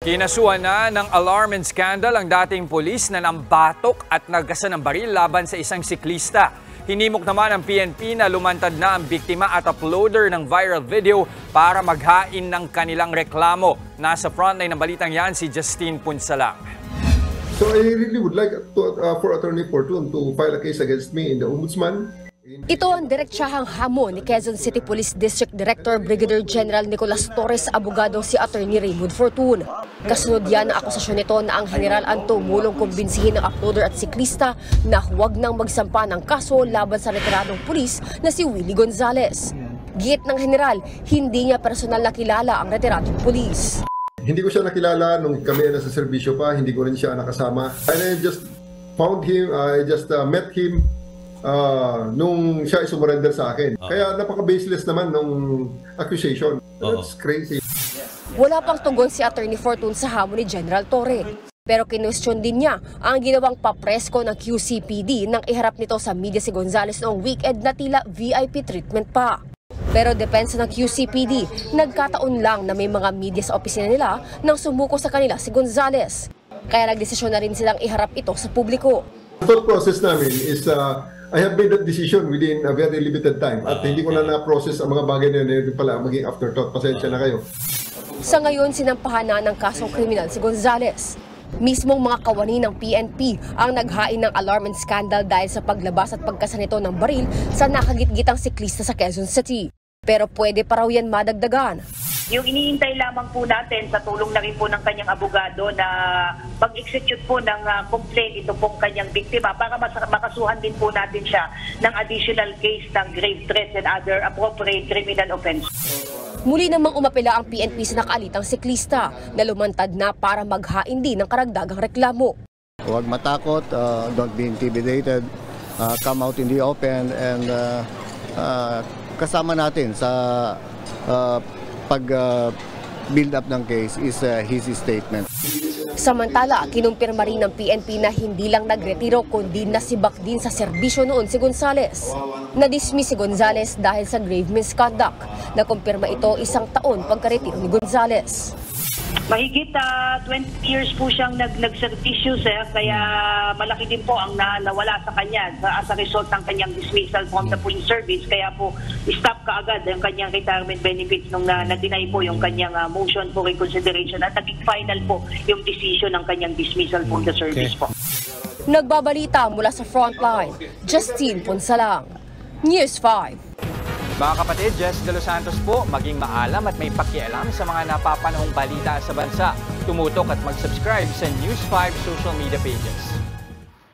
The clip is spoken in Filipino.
Kinasuhan na ng alarm and scandal ang dating pulis na nambatok at nagkasa ng baril laban sa isang siklista. Hinimok naman ng PNP na lumantad na ang biktima at uploader ng viral video para maghain ng kanilang reklamo. Nasa frontline ng balitang yan si Justine Punsalang. So I really would like for Attorney Fortune to file a case against me in the Ombudsman. Ito ang direktsahang hamon ni Quezon City Police District Director Brigadier General Nicolas Torres abogado si Attorney Raymond Fortune. Kasunod yan ang akusasyon nito na ang General ang tumulong kumbinsihin ng uploader at siklista na huwag nang magsampa ng kaso laban sa retiradong pulis na si Willie Gonzales. Giit ng General, hindi niya personal nakilala ang retiradong pulis. Hindi ko siya nakilala nung kami nasa serbisyo pa, hindi ko rin siya nakasama. And I just found him, I just met him nung siya isumurrender sa akin. Kaya napaka-baseless naman nung accusation. That's crazy. Wala pang tugon si Attorney Fortune sa hamon ni General Torre. Pero kinwestiyon din niya ang ginawang papresko ng QCPD nang iharap nito sa media si Gonzales noong weekend na tila VIP treatment pa. Pero depensa ng QCPD, nagkataon lang na may mga media sa opisina nila nang sumuko sa kanila si Gonzales. Kaya nagdesisyon na rin silang iharap ito sa publiko. The thought process namin is I have made that decision within a very limited time at hindi ko na na-process ang mga bagay na yun pala maging afterthought. Pasensya na kayo. Sa ngayon, sinampahan na ng kasong kriminal si Gonzales. Mismong mga kawani ng PNP ang naghain ng alarm and scandal dahil sa paglabas at pagkasa nito ng baril sa nakagitgitang siklista sa Quezon City. Pero pwede pa raw yan madagdagan. Yung iniintay lamang po natin sa tulong na rin po ng kanyang abogado na mag-execute po ng complaint ito pong kanyang biktima para makasuhan din po natin siya ng additional case ng grave threats and other appropriate criminal offense. Muli namang umapela ang PNP sa nakaalitang siklista na lumantad na para maghain din ng karagdagang reklamo. Huwag matakot, don't be intimidated, come out in the open and kasama natin sa pag-build up ng case is his statement. Samantala, kinumpirma rin ng PNP na hindi lang nagretiro kundi nasibak din sa serbisyo noon si Gonzales. Na-dismiss si Gonzales dahil sa grave misconduct. Nakumpirma ito 1 taon pagkaretiro ni Gonzales. Mahigit 20 years po siyang nagserbisyo, sir, kaya malaki din po ang nawala sa kanya as a result ng kanyang dismissal from the police service. Kaya po stop kaagad yung kanyang retirement benefits nung na-deny po yung kanyang motion for reconsideration at naging final po yung decision ng kanyang dismissal from the service po. Nagbabalita mula sa frontline, Justine Punsalang, News 5. Mga kapatid, Jess De Los Santos po, maging maalam at may pakialam sa mga napapanahong balita sa bansa. Tumutok at mag-subscribe sa News 5 social media pages.